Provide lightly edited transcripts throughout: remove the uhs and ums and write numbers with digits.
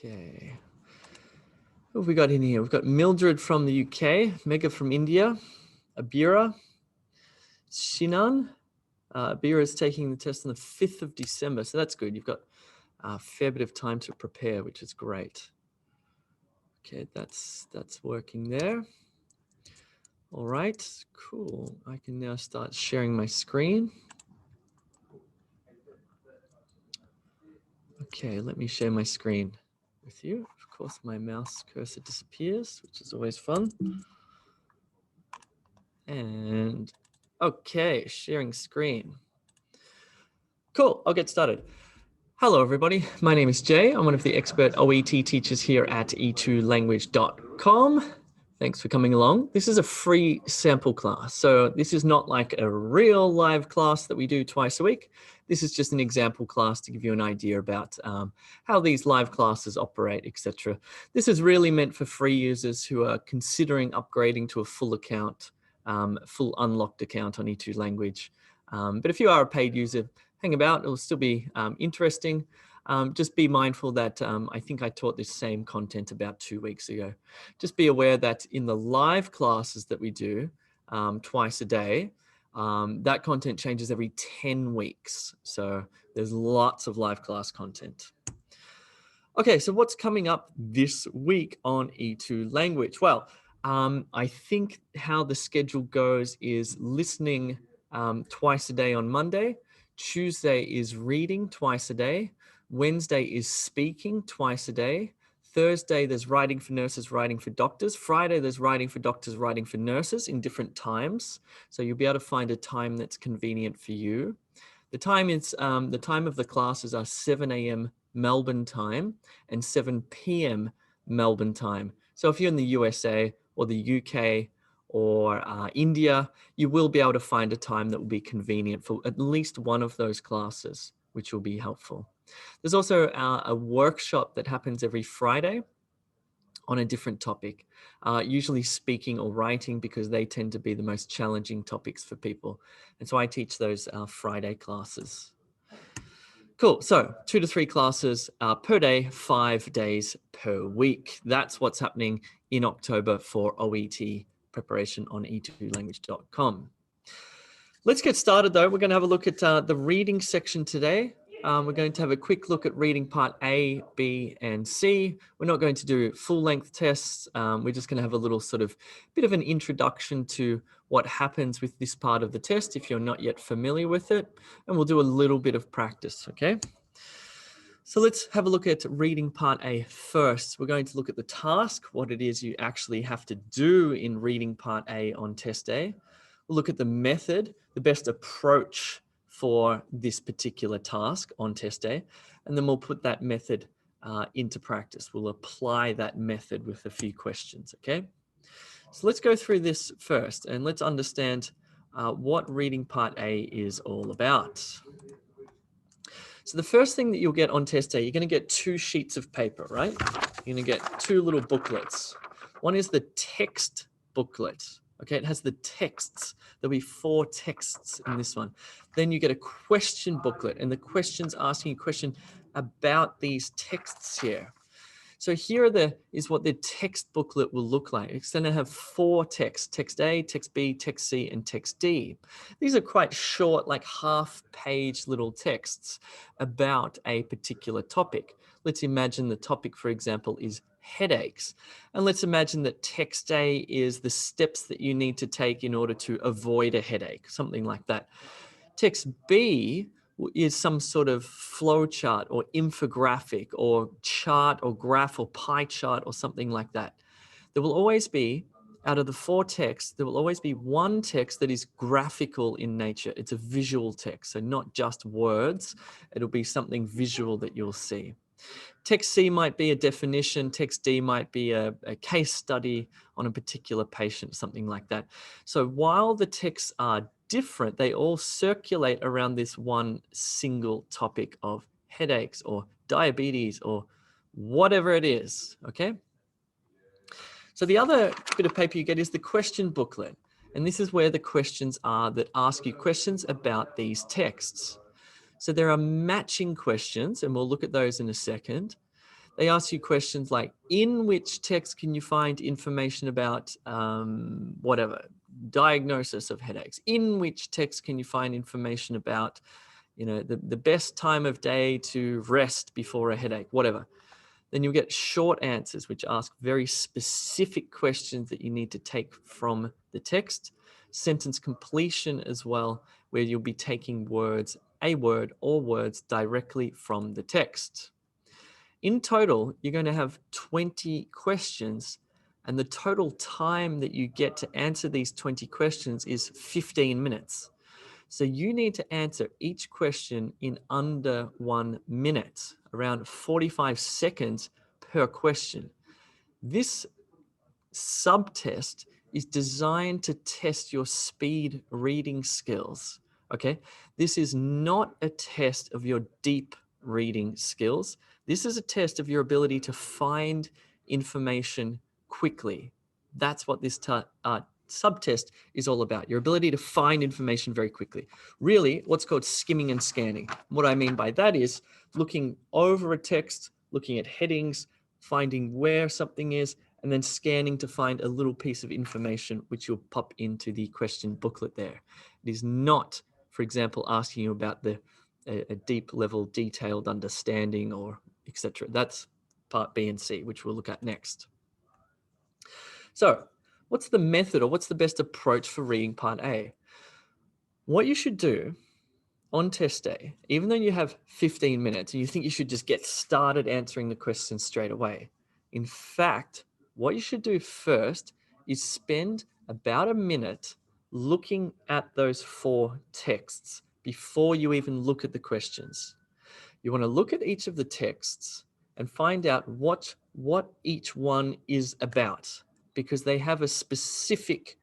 Okay. Who have we got in here? We've got Mildred from the UK, Mega from India, Abira, Shinan. Abira is taking the test on the 5th of December, so that's good. You've got a fair bit of time to prepare, which is great. Okay, that's working there. All right, cool. I can now start sharing my screen. Okay, let me share my screen with you. Of course, my mouse cursor disappears, which is always fun. And okay, sharing screen. Cool, I'll get started. Hello, everybody. My name is Jay. I'm one of the expert OET teachers here at e2language.com. Thanks for coming along. This is a free sample class. So this is not like a real live class that we do twice a week. This is just an example class to give you an idea about how these live classes operate, etc. This is really meant for free users who are considering upgrading to a full account, full unlocked account on E2 Language. But if you are a paid user, hang about, it will still be interesting. Just be mindful that I think I taught this same content about 2 weeks ago. Just be aware that in the live classes that we do twice a day, that content changes every 10 weeks. So there's lots of live class content. Okay, so what's coming up this week on E2 Language? Well, I think how the schedule goes is listening twice a day on Monday. Tuesday is reading twice a day. Wednesday is speaking twice a day. Thursday, there's writing for nurses, writing for doctors. Friday, there's writing for doctors, writing for nurses in different times. So you'll be able to find a time that's convenient for you. The time is the time of the classes are 7 a.m. Melbourne time and 7 p.m. Melbourne time. So if you're in the USA or the UK or India, you will be able to find a time that will be convenient for at least one of those classes, which will be helpful. There's also a workshop that happens every Friday on a different topic, usually speaking or writing, because they tend to be the most challenging topics for people. And so I teach those Friday classes. Cool, so 2 to 3 classes per day, 5 days per week. That's what's happening in October for OET preparation on e2language.com. Let's get started though. We're going to have a look at the reading section today. We're going to have a quick look at reading part A, B, and C. We're not going to do full length tests. We're just going to have a little sort of bit of an introduction to what happens with this part of the test if you're not yet familiar with it. And we'll do a little bit of practice, okay? So let's have a look at reading part A first. We're going to look at the task, what it is you actually have to do in reading part A on test A. We'll look at the method, the best approach for this particular task on test A, and then we'll put that method into practice. We'll apply that method with a few questions, okay? So let's go through this first and let's understand what reading part A is all about. So the first thing that you'll get on test A, you're going to get 2 sheets of paper, right? You're going to get 2 little booklets. One is the text booklet. Okay, it has the texts. There'll be 4 texts in this one. Then you get a question booklet, and the question's asking a question about these texts here. So here is what the text booklet will look like. It's going to have 4 texts: text A, text B, text C, and text D. These are quite short, like half-page little texts about a particular topic. Let's imagine the topic, for example, is headaches. And let's imagine that text A is the steps that you need to take in order to avoid a headache, something like that. Text B is some sort of flow chart or infographic or chart or graph or pie chart or something like that. There will always be, out of the 4 texts, there will always be one text that is graphical in nature. It's a visual text, so not just words. It'll be something visual that you'll see. Text C might be a definition. Text D might be a case study on a particular patient, something like that. So while the texts are different, they all circulate around this one single topic of headaches or diabetes or whatever it is, okay? So the other bit of paper you get is the question booklet. And this is where the questions are that ask you questions about these texts. So there are matching questions, and we'll look at those in a second. They ask you questions like, in which text can you find information about whatever, diagnosis of headaches? In which text can you find information about, the best time of day to rest before a headache, whatever? Then you'll get short answers, which ask very specific questions that you need to take from the text. Sentence completion as well, where you'll be taking words, a word or words directly from the text. In total, you're going to have 20 questions, and the total time that you get to answer these 20 questions is 15 minutes. So you need to answer each question in under 1 minute, around 45 seconds per question. This subtest is designed to test your speed reading skills. Okay, this is not a test of your deep reading skills. This is a test of your ability to find information quickly. That's what this subtest is all about, your ability to find information very quickly. Really, what's called skimming and scanning. What I mean by that is looking over a text, looking at headings, finding where something is, and then scanning to find a little piece of information which you'll pop into the question booklet there. It is not, for example, asking you about a deep level detailed understanding or etc. That's part B and C, which we'll look at next. So what's the method, or what's the best approach for reading part A? What you should do on test day, even though you have 15 minutes and you think you should just get started answering the questions straight away, in fact, what you should do first is spend about a minute looking at those 4 texts before you even look at the questions. You want to look at each of the texts and find out what each one is about, because they have a specific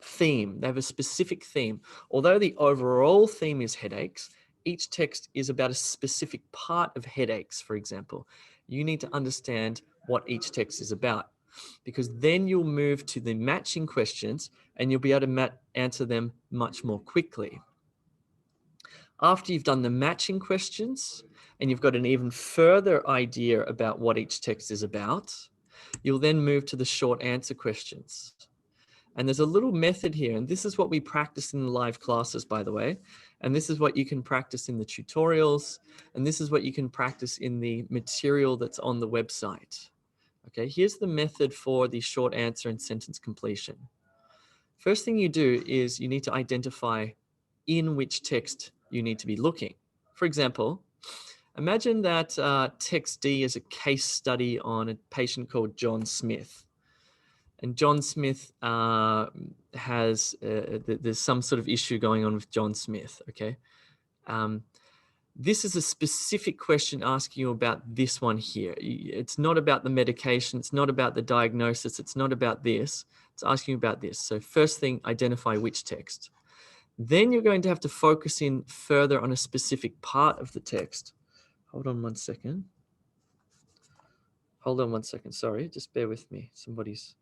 theme. They have a specific theme. Although the overall theme is headaches, each text is about a specific part of headaches, for example. You need to understand what each text is about, because then you'll move to the matching questions and you'll be able to answer them much more quickly. After you've done the matching questions and you've got an even further idea about what each text is about, you'll then move to the short answer questions. And there's a little method here, and this is what we practice in the live classes, by the way. And this is what you can practice in the tutorials. And this is what you can practice in the material that's on the website. Okay, here's the method for the short answer and sentence completion. First thing you do is you need to identify in which text you need to be looking. For example, imagine that text D is a case study on a patient called John Smith. And John Smith there's some sort of issue going on with John Smith, okay? This is a specific question asking you about this one here. It's not about the medication. It's not about the diagnosis. It's not about this. It's asking you about this. So first thing, identify which text. Then you're going to have to focus in further on a specific part of the text. Hold on one second. Hold on one second. Sorry, just bear with me. Somebody's...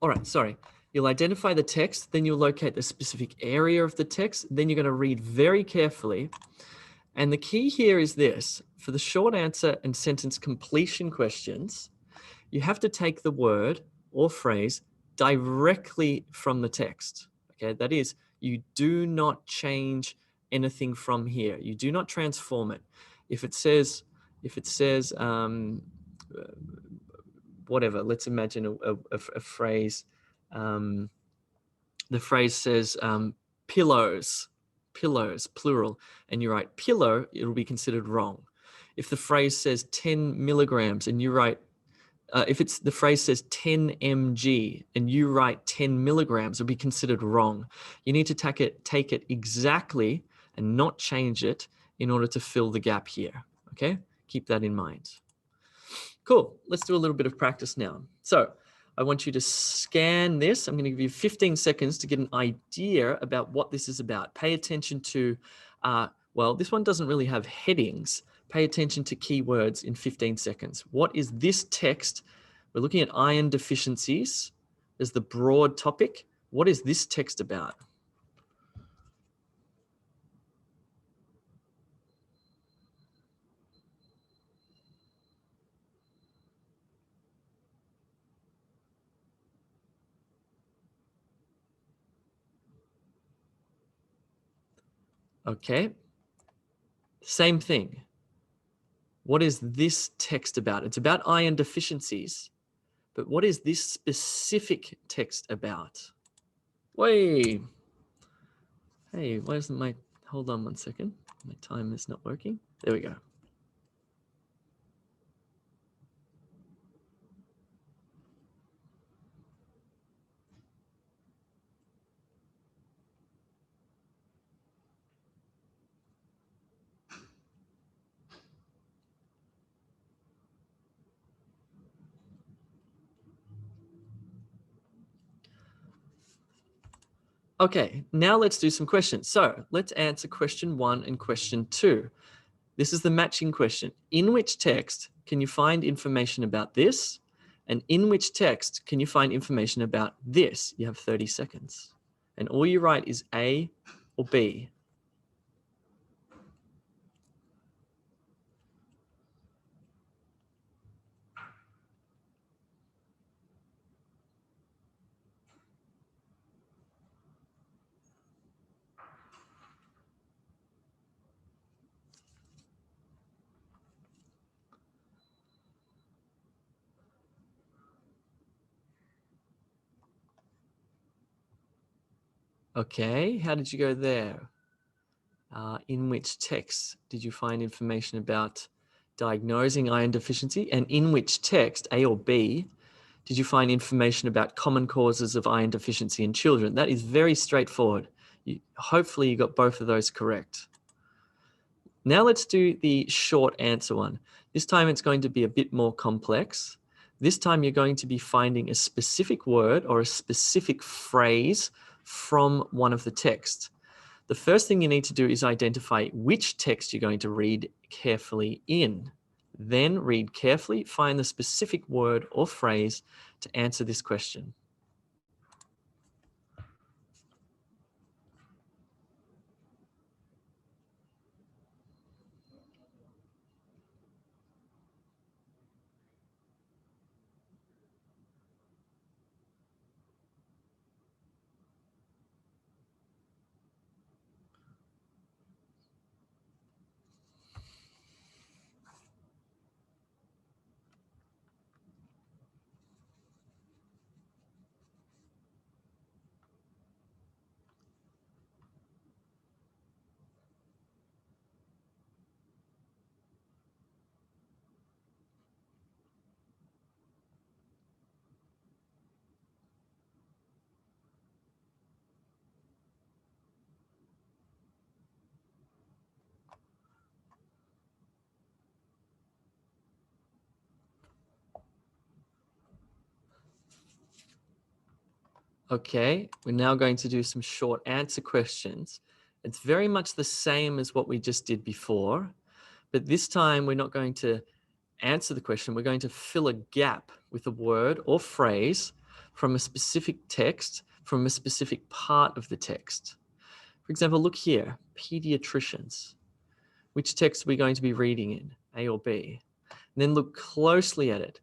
All right, sorry. You'll identify the text, then you'll locate the specific area of the text, then you're going to read very carefully. And the key here is this: for the short answer and sentence completion questions, you have to take the word or phrase directly from the text. Okay, that is, you do not change anything from here. You do not transform it. If it says whatever, let's imagine a phrase. The phrase says pillows, plural, and you write pillow, it'll be considered wrong. If the phrase says 10 milligrams and you write, the phrase says 10 mg and you write 10 milligrams, it'll be considered wrong. You need to take it exactly and not change it in order to fill the gap here. Okay, keep that in mind. Cool, let's do a little bit of practice now. So I want you to scan this. I'm going to give you 15 seconds to get an idea about what this is about. Pay attention to Well, this one doesn't really have headings. Pay attention to keywords in 15 seconds. What is this text? We're looking at iron deficiencies as the broad topic. What is this text about? Okay, same thing. What is this text about? It's about iron deficiencies, but what is this specific text about? Wait, hey, why isn't my, hold on one second. My time is not working. There we go. Okay, now let's do some questions. So let's answer question 1 and question 2. This is the matching question. In which text can you find information about this? And in which text can you find information about this? You have 30 seconds. And all you write is A or B. Okay, how did you go there? In which text did you find information about diagnosing iron deficiency? And in which text, A or B, did you find information about common causes of iron deficiency in children? That is very straightforward. Hopefully you got both of those correct. Now let's do the short answer one. This time it's going to be a bit more complex. This time you're going to be finding a specific word or a specific phrase from one of the texts. The first thing you need to do is identify which text you're going to read carefully in. Then read carefully, find the specific word or phrase to answer this question. Okay, we're now going to do some short answer questions. It's very much the same as what we just did before, but this time we're not going to answer the question. We're going to fill a gap with a word or phrase from a specific text, from a specific part of the text. For example, look here, pediatricians. Which text are we going to be reading in, A or B? And then look closely at it.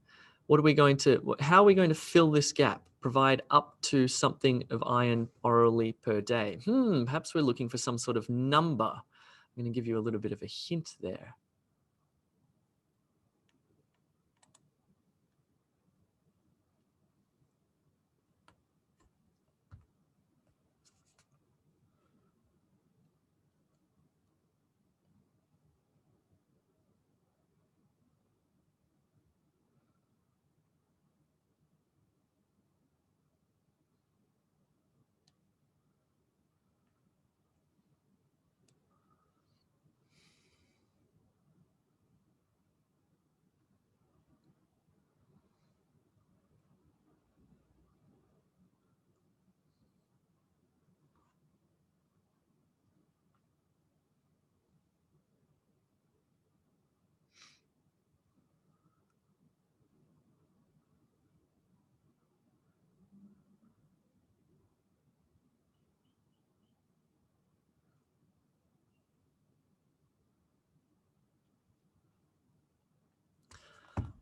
How are we going to fill this gap? Provide up to something of iron orally per day. Perhaps we're looking for some sort of number. I'm going to give you a little bit of a hint there.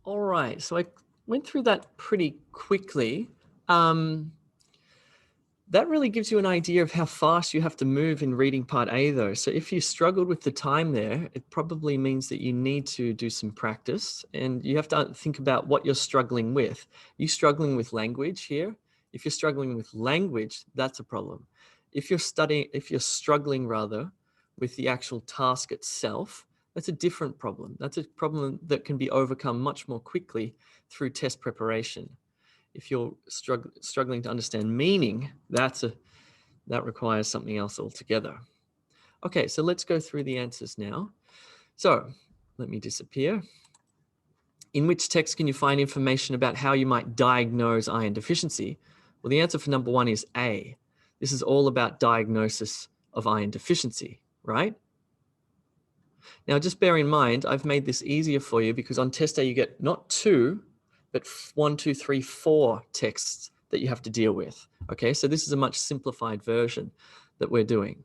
All right, so I went through that pretty quickly. That really gives you an idea of how fast you have to move in reading part A though. So if you struggled with the time there, it probably means that you need to do some practice and you have to think about what you're struggling with. Are you struggling with language here? If you're struggling with language, that's a problem. If you're struggling rather with the actual task itself, that's a different problem. That's a problem that can be overcome much more quickly through test preparation. If you're struggling to understand meaning, that requires something else altogether. Okay, so let's go through the answers now. So let me disappear. In which text can you find information about how you might diagnose iron deficiency? Well, the answer for number 1 is A. This is all about diagnosis of iron deficiency, right? Now, just bear in mind, I've made this easier for you because on test A, you get not 2, but 1, 2, 3, 4 texts that you have to deal with. Okay, so this is a much simplified version that we're doing.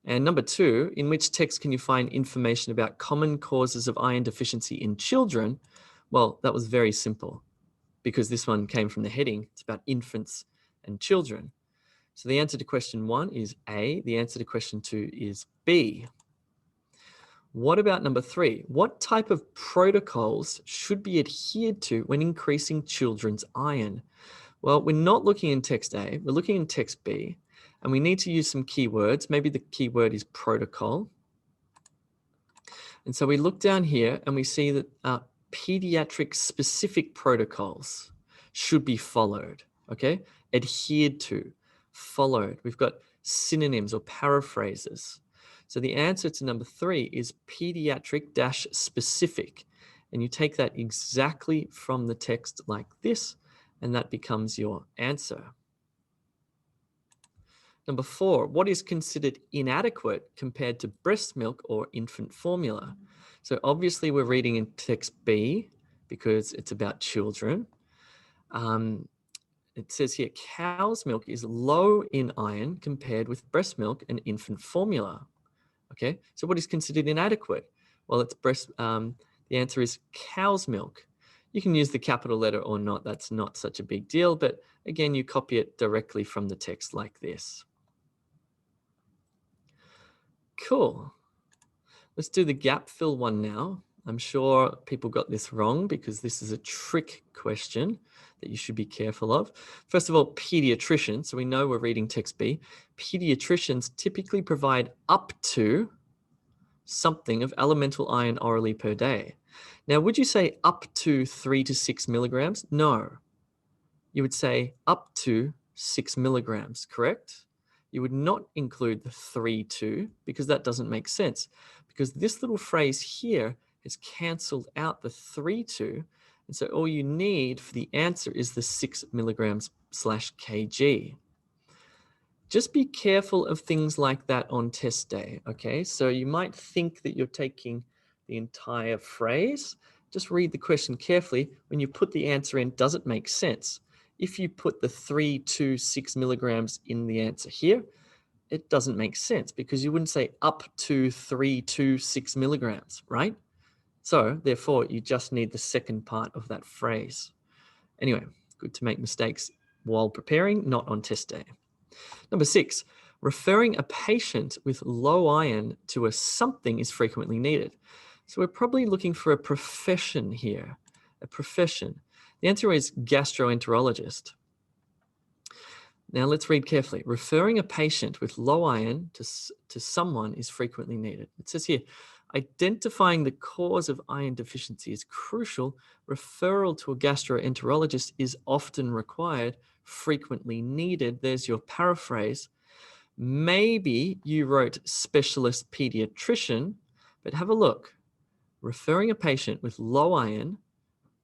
And number 2, in which text can you find information about common causes of iron deficiency in children? Well, that was very simple because this one came from the heading. It's about infants and children. So the answer to question 1 is A. The answer to question 2 is B. What about number 3? What type of protocols should be adhered to when increasing children's iron? Well, we're not looking in text A, we're looking in text B, and we need to use some keywords. Maybe the keyword is protocol. And so we look down here and we see that pediatric specific protocols should be followed, okay? Adhered to, followed. We've got synonyms or paraphrases. So the answer to number 3 is pediatric-specific. And you take that exactly from the text like this, and that becomes your answer. Number 4, what is considered inadequate compared to breast milk or infant formula? So obviously we're reading in text B because it's about children. It says here, cow's milk is low in iron compared with breast milk and infant formula. Okay, so what is considered inadequate? Well, it's the answer is cow's milk. You can use the capital letter or not, that's not such a big deal, but again, you copy it directly from the text like this. Cool. Let's do the gap fill one now. I'm sure people got this wrong because this is a trick question that you should be careful of. First of all, pediatrician. So we know we're reading text B. Pediatricians typically provide up to something of elemental iron orally per day. Now, would you say up to 3 to 6 milligrams? No. You would say up to 6 milligrams, correct? You would not include the 3-2 because that doesn't make sense. Because this little phrase here has cancelled out the 3-2. And so all you need for the answer is the 6 milligrams / kg. Just be careful of things like that on test day, okay? So you might think that you're taking the entire phrase. Just read the question carefully. When you put the answer in, does it make sense? If you put the 3 to 6 milligrams in the answer here, it doesn't make sense because you wouldn't say up to 3 to 6 milligrams, right? So therefore, you just need the second part of that phrase. Anyway, good to make mistakes while preparing, not on test day. Number 6, referring a patient with low iron to a something is frequently needed. So we're probably looking for a profession here, a profession. The answer is gastroenterologist. Now let's read carefully. Referring a patient with low iron to someone is frequently needed. It says here, identifying the cause of iron deficiency is crucial. Referral to a gastroenterologist is often required, frequently needed. There's your paraphrase. Maybe you wrote specialist pediatrician, but have a look. Referring a patient with low iron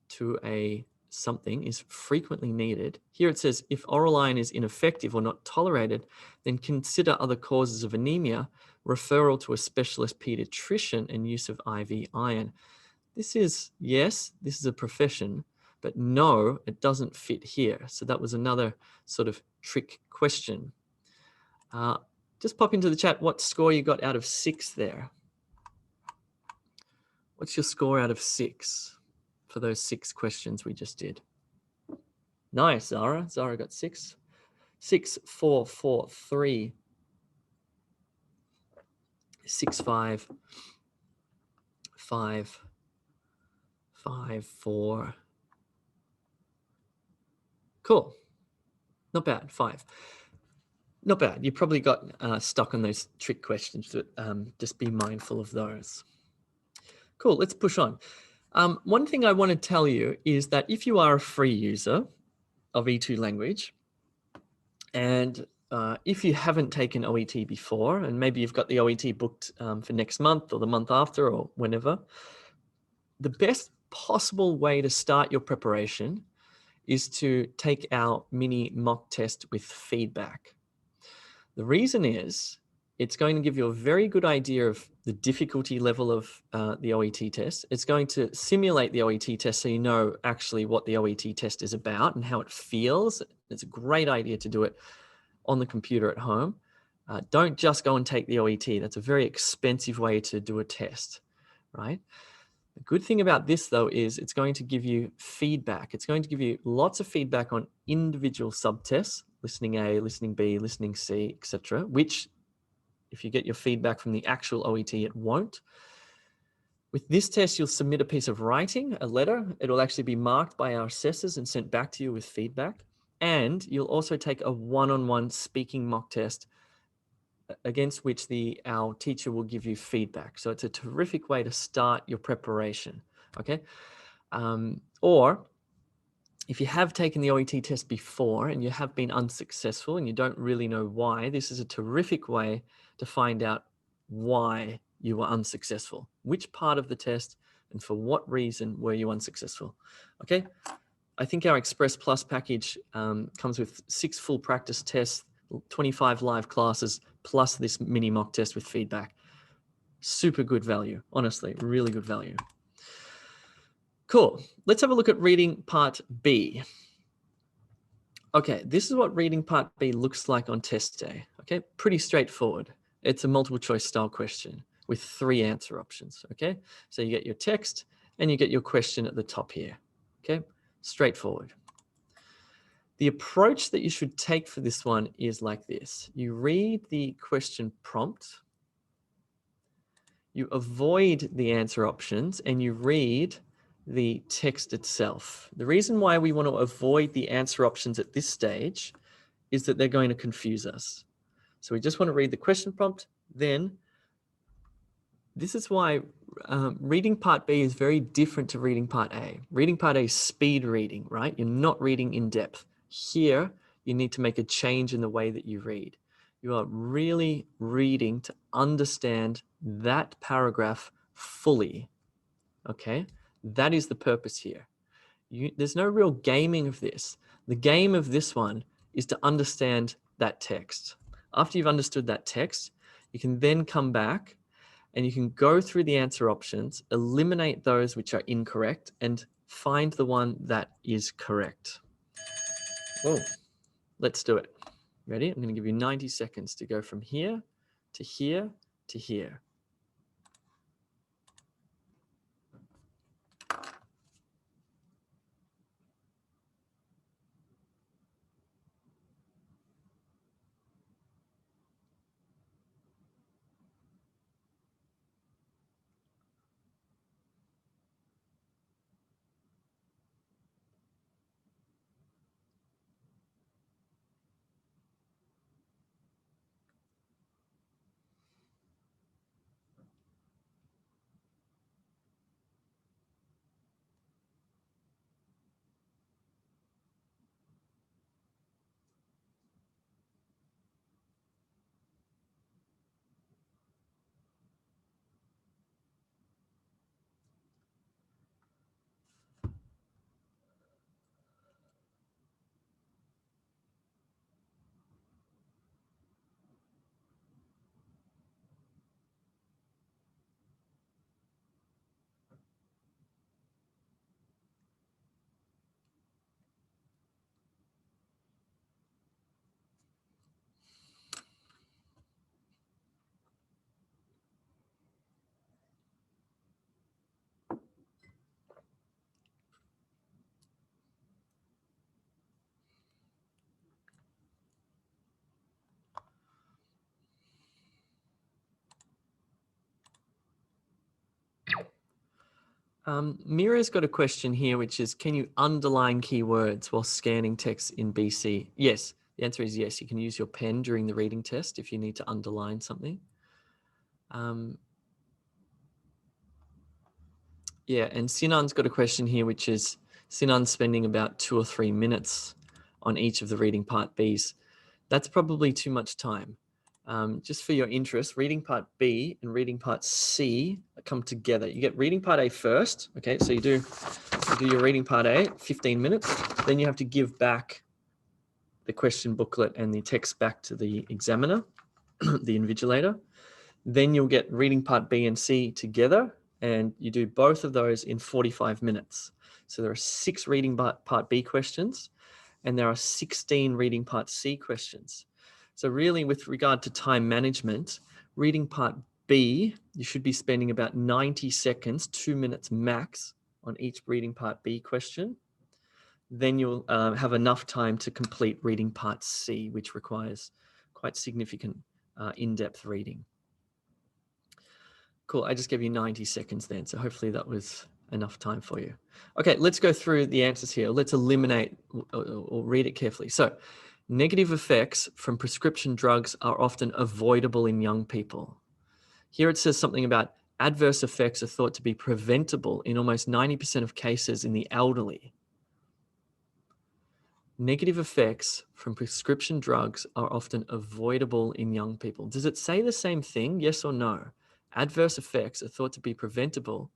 to a something is frequently needed. Here it says, if oral iron is ineffective or not tolerated, then consider other causes of anemia, referral to a specialist pediatrician, and use of IV iron. This is, yes, this is a profession, but no, it doesn't fit here. So that was another sort of trick question. Just pop into the chat what score you got out of 6 there. What's your score out of 6? for those 6 questions we just did? Nice, Zara. Zara got 6. 6, 4, 4, 3, 6, 5, 5, 5, 4. Cool. Not bad. 5. Not bad. You probably got stuck on those trick questions, but just be mindful of those. Cool. Let's push on. One thing I want to tell you is that if you are a free user of E2 language, and if you haven't taken OET before, and maybe you've got the OET booked for next month or the month after or whenever, the best possible way to start your preparation is to take our mini mock test with feedback. The reason is it's going to give you a very good idea of the difficulty level of the OET test. It's going to simulate the OET test so you know actually what the OET test is about and how it feels. It's a great idea to do it on the computer at home. Don't just go and take the OET. That's a very expensive way to do a test, right? The good thing about this, though, is it's going to give you feedback. It's going to give you lots of feedback on individual subtests, listening A, listening B, listening C, etc., which if you get your feedback from the actual OET, it won't. With this test, you'll submit a piece of writing, a letter. It'll actually be marked by our assessors and sent back to you with feedback. And you'll also take a one-on-one speaking mock test against which our teacher will give you feedback. So it's a terrific way to start your preparation, okay? Or if you have taken the OET test before and you have been unsuccessful and you don't really know why, this is a terrific way to find out why you were unsuccessful. Which part of the test and for what reason were you unsuccessful, okay? I think our Express Plus package comes with 6 full practice tests, 25 live classes, plus this mini mock test with feedback. Super good value, honestly, really good value. Cool. Let's have a look at reading part B. Okay, this is what reading part B looks like on test day. Okay, pretty straightforward. It's a multiple choice style question with 3 answer options. Okay, so you get your text and you get your question at the top here. Okay, straightforward. The approach that you should take for this one is like this. You read the question prompt, you avoid the answer options, and you read the text itself. The reason why we want to avoid the answer options at this stage is that they're going to confuse us. So we just want to read the question prompt, then this is why reading part B is very different to reading part A. Reading part A is speed reading, right? You're not reading in depth. Here, you need to make a change in the way that you read. You are really reading to understand that paragraph fully, okay? That is the purpose here. There's no real gaming of this. The game of this one is to understand that text. After you've understood that text, you can then come back and you can go through the answer options, eliminate those which are incorrect, and find the one that is correct. Whoa, let's do it. Ready? I'm going to give you 90 seconds to go from here to here to here. Mira's got a question here, which is, can you underline keywords while scanning text in BC? Yes, the answer is yes. You can use your pen during the reading test if you need to underline something. Yeah, and Sinan's got a question here, which is, Sinan's spending about 2 or 3 minutes on each of the reading part Bs. That's probably too much time. Just for your interest, reading part B and reading part C come together. You get reading part A first. Okay, so you do your reading part A, 15 minutes. Then you have to give back the question booklet and the text back to the examiner, the invigilator. Then you'll get reading part B and C together, and you do both of those in 45 minutes. So there are 6 reading part B questions, and there are 16 reading part C questions. So really, with regard to time management, reading part B, you should be spending about 90 seconds, 2 minutes max, on each reading part B question. Then you'll have enough time to complete reading part C, which requires quite significant in-depth reading. Cool, I just gave you 90 seconds then, so hopefully that was enough time for you. Okay, let's go through the answers here. Let's eliminate or read it carefully. So, negative effects from prescription drugs are often avoidable in young people. Here it says something about adverse effects are thought to be preventable in almost 90% of cases in the elderly. Negative effects from prescription drugs are often avoidable in young people. Does it say the same thing? Yes or no? Adverse effects are thought to be preventable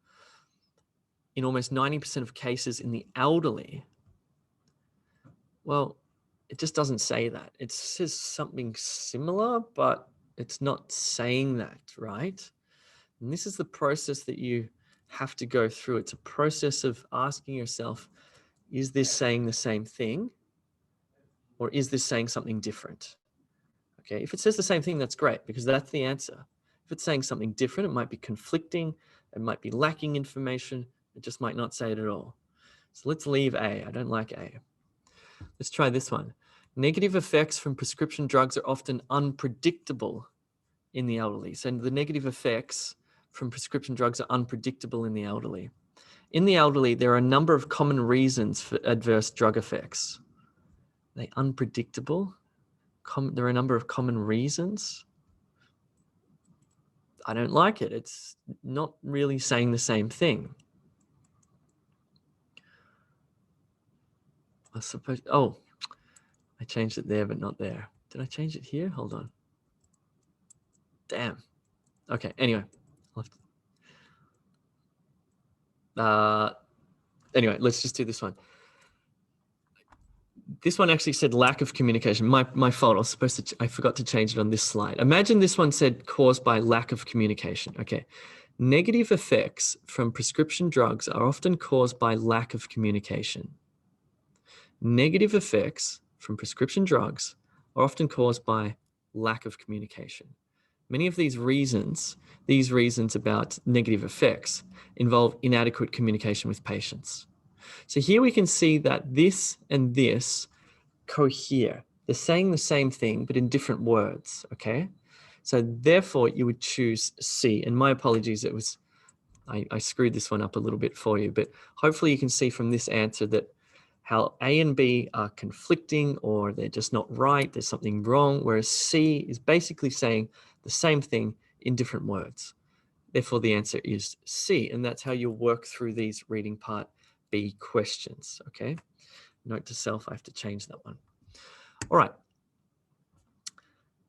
in almost 90% of cases in the elderly. Well, it just doesn't say that. It says something similar, but it's not saying that, right? And this is the process that you have to go through. It's a process of asking yourself, is this saying the same thing? Or is this saying something different? Okay, if it says the same thing, that's great, because that's the answer. If it's saying something different, it might be conflicting, it might be lacking information, it just might not say it at all. So let's leave A. I don't like A. Let's try this one. Negative effects from prescription drugs are often unpredictable in the elderly. So the negative effects from prescription drugs are unpredictable in the elderly. In the elderly, there are a number of common reasons for adverse drug effects. Are they unpredictable? There are a number of common reasons. I don't like it. It's not really saying the same thing. I suppose, oh, I changed it there, but not there. Did I change it here? Hold on. Damn. Okay, anyway. Anyway, let's just do this one. This one actually said lack of communication. My fault. I forgot to change it on this slide. Imagine this one said caused by lack of communication. Okay. Negative effects from prescription drugs are often caused by lack of communication. Negative effects from prescription drugs are often caused by lack of communication. Many of these reasons about negative effects, involve inadequate communication with patients. So here we can see that this and this cohere. They're saying the same thing, but in different words, okay? So therefore, you would choose C. And my apologies, I screwed this one up a little bit for you, but hopefully you can see from this answer that how A and B are conflicting, or they're just not right, there's something wrong, whereas C is basically saying the same thing in different words. Therefore, the answer is C, and that's how you'll work through these reading part B questions, okay? Note to self, I have to change that one. All right.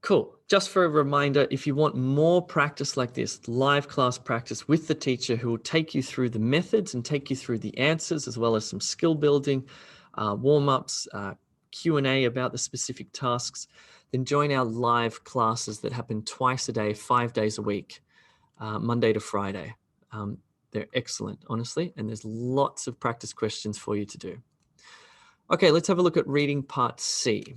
Cool. Just for a reminder, if you want more practice like this, live class practice with the teacher who will take you through the methods and take you through the answers, as well as some skill building, warm-ups, Q&A about the specific tasks, then join our live classes that happen twice a day, 5 days a week, Monday to Friday. They're excellent, honestly, and there's lots of practice questions for you to do. Okay, let's have a look at reading part C.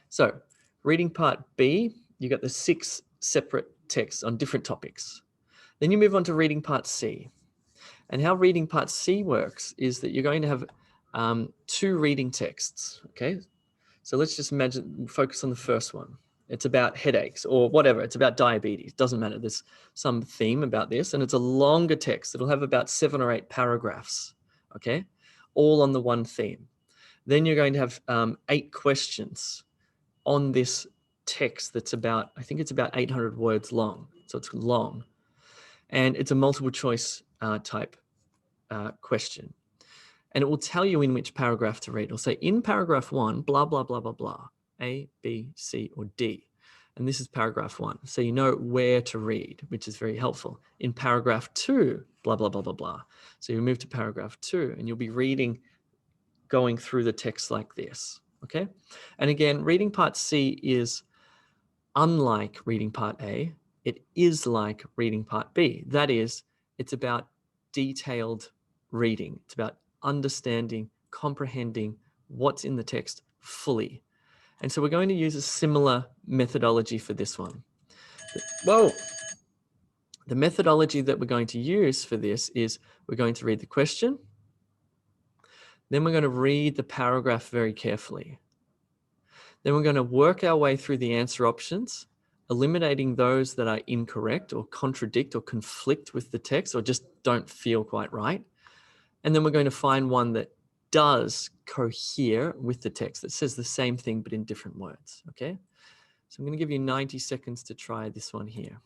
So reading part B, you got the 6 separate texts on different topics. Then you move on to reading part C. And how reading part C works is that you're going to have 2 reading texts, okay? So let's just focus on the first one. It's about headaches or whatever. It's about diabetes. Doesn't matter. There's some theme about this, and it's a longer text. It'll have about 7 or 8 paragraphs, okay, all on the one theme. Then you're going to have 8 questions on this text that's about, I think it's about 800 words long. So it's long. And it's a multiple choice type question. And it will tell you in which paragraph to read. It'll say in paragraph 1, blah, blah, blah, blah, blah, A, B, C, or D. And this is paragraph 1. So you know where to read, which is very helpful. In paragraph 2, blah, blah, blah, blah, blah. So you move to paragraph 2 and you'll be reading, going through the text like this, okay? And again, reading part C is unlike reading part A. It is like reading part B. That is, it's about detailed reading. It's about understanding, comprehending what's in the text fully. And so we're going to use a similar methodology for this one. Whoa. The methodology that we're going to use for this is we're going to read the question. Then we're going to read the paragraph very carefully. Then we're going to work our way through the answer options, eliminating those that are incorrect or contradict or conflict with the text or just don't feel quite right. And then we're going to find one that does cohere with the text, that says the same thing but in different words, okay? So I'm going to give you 90 seconds to try this one here.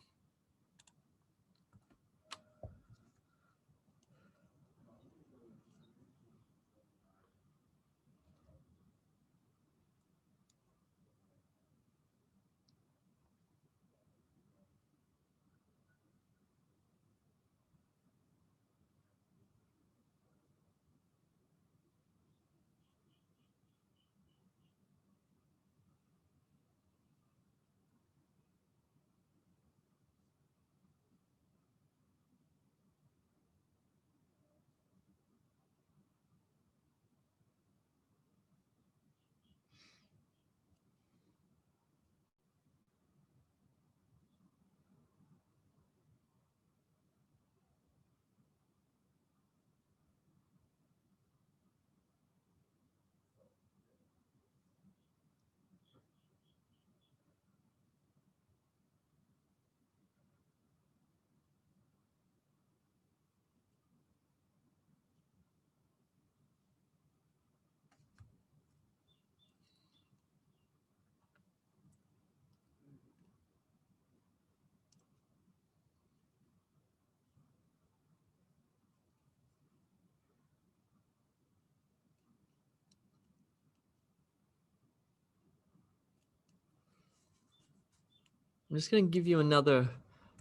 I'm just going to give you another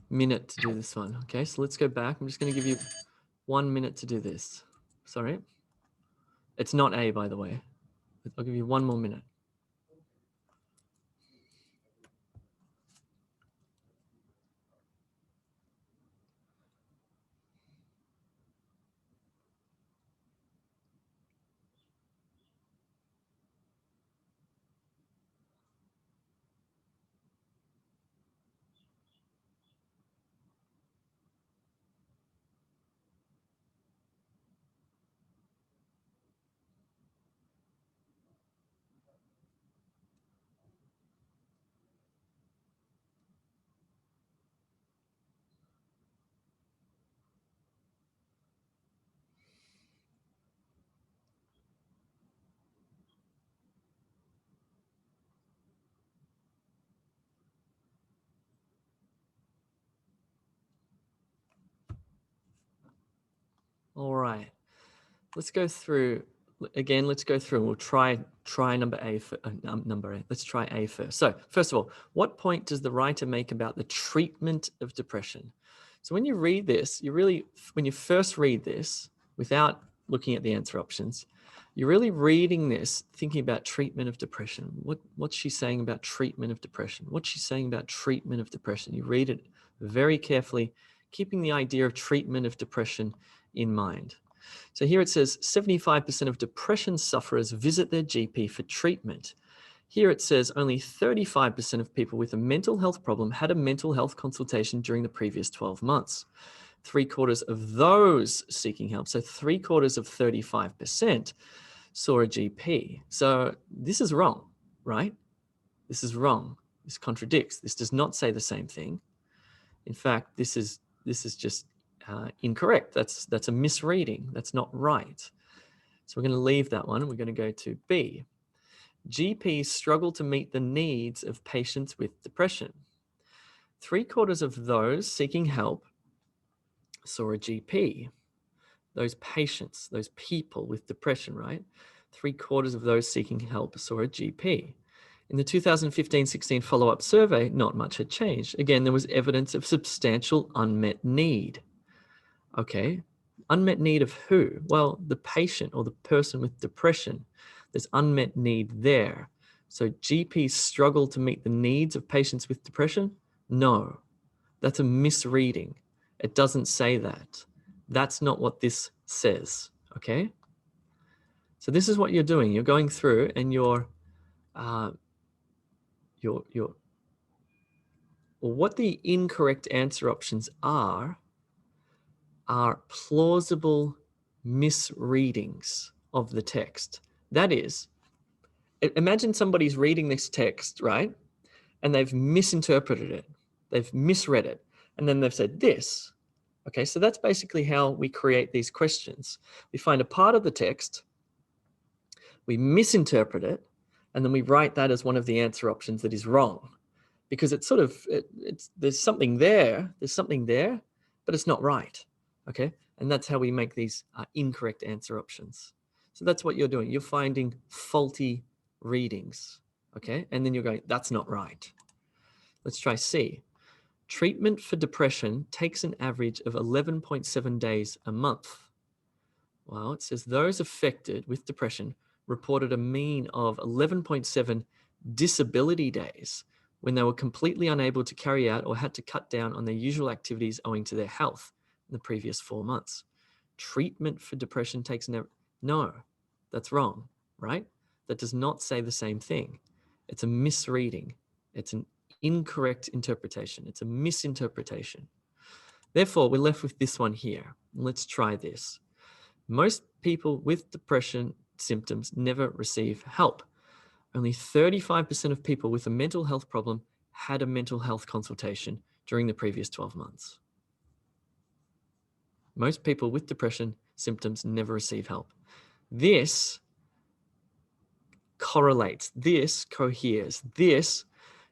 minute to do this one. Okay, so let's go back. I'm just going to give you 1 minute to do this. Sorry. It's not A, by the way. I'll give you 1 more minute. All right, let's go through again. Let's go through and we'll try number A for number A. Let's try A first. So first of all, what point does the writer make about the treatment of depression? So when you read this, when you first read this without looking at the answer options, you're really reading this thinking about treatment of depression. What's she saying about treatment of depression? What's she saying about treatment of depression? You read it very carefully, keeping the idea of treatment of depression in mind. So here it says 75% of depression sufferers visit their GP for treatment. Here it says only 35% of people with a mental health problem had a mental health consultation during the previous 12 months. 3/4 of those seeking help, so 3/4 of 35% saw a GP. So this is wrong, right? This is wrong. This contradicts. This does not say the same thing. In fact, this is just incorrect. That's a misreading. That's not right. So we're going to leave that one. We're going to go to B. GPs struggle to meet the needs of patients with depression. 3/4 of those seeking help saw a GP. Those patients, those people with depression, right? 3/4 of those seeking help saw a GP. In the 2015-16 follow-up survey, not much had changed. Again, there was evidence of substantial unmet need. Okay, unmet need of who? Well, the patient or the person with depression. There's unmet need there. So GPs struggle to meet the needs of patients with depression? No, that's a misreading. It doesn't say that. That's not what this says, okay? So this is what you're doing. You're going through and well, what the incorrect answer options are plausible misreadings of the text. That is, imagine somebody's reading this text, right? And they've misinterpreted it. They've misread it. And then they've said this. Okay, so that's basically how we create these questions. We find a part of the text, we misinterpret it, and then we write that as one of the answer options that is wrong. Because it's sort of, there's something there, but it's not right. Okay, and that's how we make these incorrect answer options. So that's what you're doing. You're finding faulty readings. Okay, and then you're going, that's not right. Let's try C. Treatment for depression takes an average of 11.7 days a month. Well, it says those affected with depression reported a mean of 11.7 disability days when they were completely unable to carry out or had to cut down on their usual activities owing to their health in the previous 4 months. Treatment for depression takes an average. No, that's wrong, right? That does not say the same thing. It's a misreading. It's an incorrect interpretation. It's a misinterpretation. Therefore, we're left with this one here. Let's try this. Most people with depression symptoms never receive help. Only 35% of people with a mental health problem had a mental health consultation during the previous 12 months. Most people with depression symptoms never receive help. This correlates, this coheres, this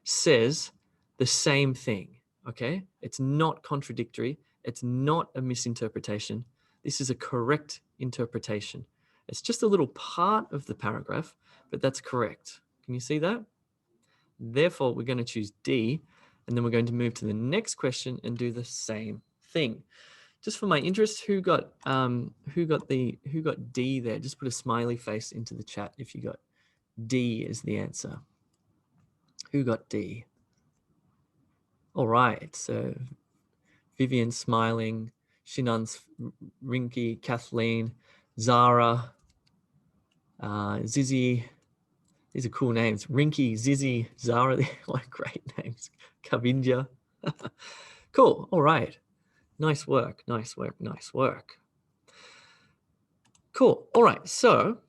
says the same thing, okay? It's not contradictory. It's not a misinterpretation. This is a correct interpretation. It's just a little part of the paragraph, but that's correct. Can you see that? Therefore, we're going to choose D, and then we're going to move to the next question and do the same thing. Just for my interest, who got D there? Just put a smiley face into the chat if you got D as the answer. Who got D? All right, so Vivian smiling, Shinan's Rinky, Kathleen, Zara, Zizzy. These are cool names. Rinky, Zizzy, Zara, what great names. Kavinja. Cool, all right. Nice work, nice work, nice work. Cool, all right, so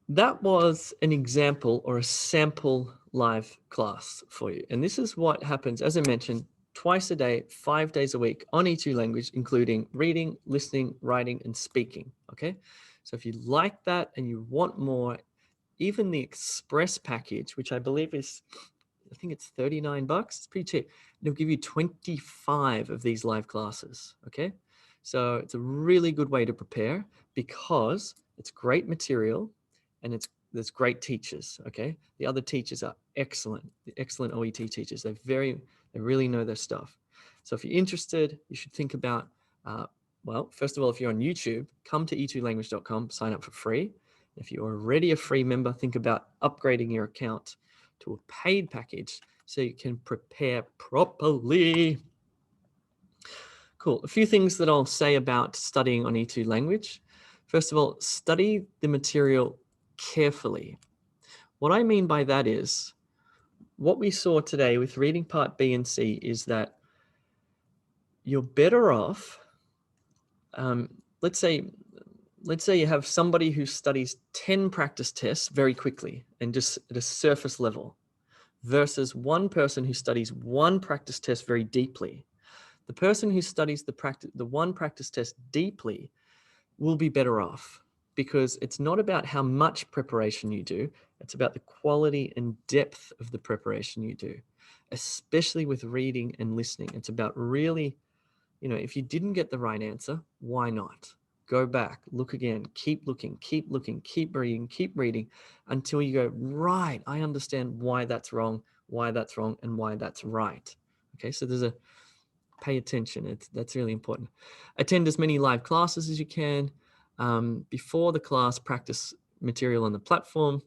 that was an example or a sample live class for you. And this is what happens, as I mentioned, twice a day, 5 days a week on E2 language, including reading, listening, writing, and speaking, okay? So if you like that and you want more, even the Express package, which I believe is, I think it's $39, it's pretty cheap. It'll give you 25 of these live classes, okay? So it's a really good way to prepare because it's great material and there's great teachers, okay? The other teachers are excellent, the excellent OET teachers. They really know their stuff. So if you're interested, you should think about, well, first of all, if you're on YouTube, come to e2language.com, sign up for free. If you're already a free member, think about upgrading your account to a paid package so you can prepare properly. Cool. A few things that I'll say about studying on E2 language. First of all, study the material carefully. What I mean by that is, what we saw today with reading part B and C is that you're better off, let's say you have somebody who studies 10 practice tests very quickly and just at a surface level versus one person who studies one practice test very deeply. The person who studies the one practice test deeply will be better off, because it's not about how much preparation you do, it's about the quality and depth of the preparation you do, especially with reading and listening. It's about really, if you didn't get the right answer, why not? Go back, look again, keep looking, keep reading until you go, right, I understand why that's wrong, and why that's right. Okay, so pay attention. That's really important. Attend as many live classes as you can. Before the class, practice material on the platform.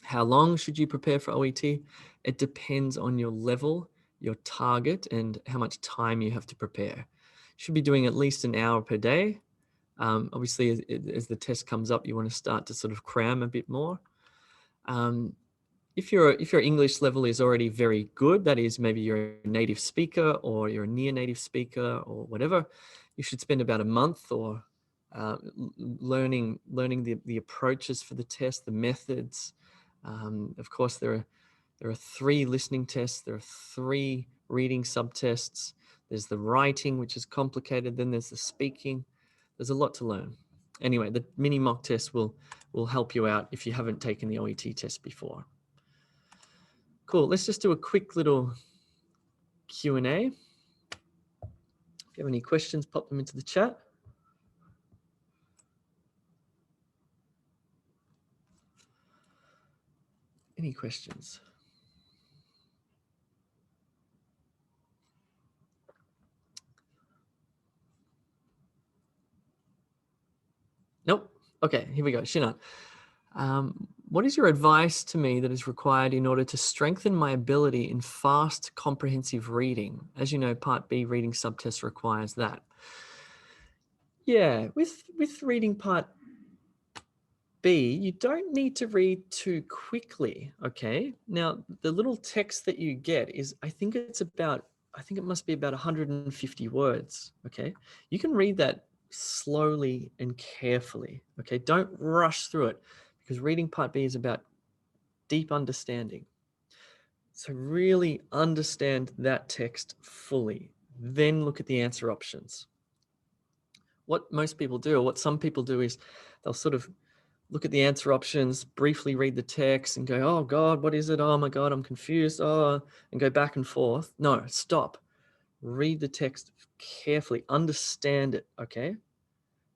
How long should you prepare for OET? It depends on your level, your target, and how much time you have to prepare. You should be doing at least an hour per day. Obviously, as the test comes up, you want to start to sort of cram a bit more. If your English level is already very good, that is, maybe you're a native speaker or you're a near native speaker or whatever, you should spend about a month or learning the approaches for the test, the methods. Of course, there are 3 listening tests. There are 3 reading subtests. There's the writing, which is complicated. Then there's the speaking. There's a lot to learn. Anyway, the mini mock test will help you out if you haven't taken the OET test before. Cool. Let's just do a quick little Q&A. If you have any questions, pop them into the chat. Any questions? Nope. Okay, here we go. Shinan. What is your advice to me that is required in order to strengthen my ability in fast, comprehensive reading? As you know, Part B reading subtest requires that. Yeah, with reading Part B, you don't need to read too quickly, okay? Now, the little text that you get is, I think it must be about 150 words, okay? You can read that slowly and carefully, okay? Don't rush through it, because reading Part B is about deep understanding. So really understand that text fully, then look at the answer options. What most people do, or what some people do, is they'll sort of look at the answer options, briefly read the text and go, oh God, what is it? Oh my God, I'm confused. Oh, and go back and forth. No, stop. Read the text carefully, understand it, okay?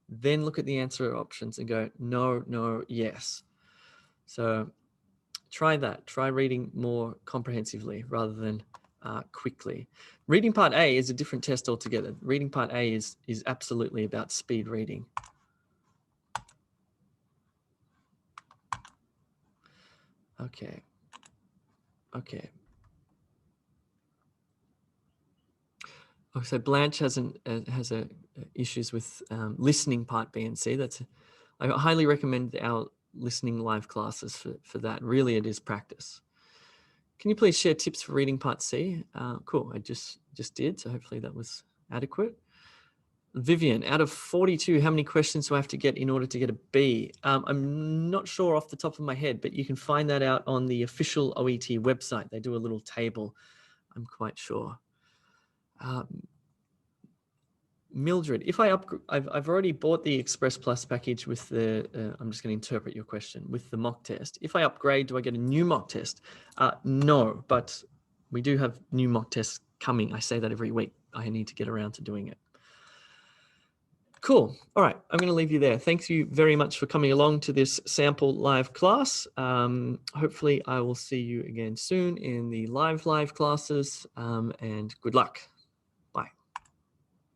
Then look at the answer options and go, no, no, yes. So try that. Try reading more comprehensively rather than quickly. Reading Part A is a different test altogether. Reading Part A is absolutely about speed reading. Okay. Okay. Oh, so Blanche has issues with listening Part B and C. I highly recommend our listening live classes for that. Really, it is practice. Can you please share tips for reading Part C? Cool, I just did, so hopefully that was adequate. Vivian, out of 42, how many questions do I have to get in order to get a B? I'm not sure off the top of my head, but you can find that out on the official OET website. They do a little table, I'm quite sure. Mildred, if I've already bought the Express Plus package with the, I'm just going to interpret your question, with the mock test. If I upgrade, do I get a new mock test? No, but we do have new mock tests coming. I say that every week. I need to get around to doing it. Cool. All right, I'm going to leave you there. Thank you very much for coming along to this sample live class. Hopefully I will see you again soon in the live classes, and good luck.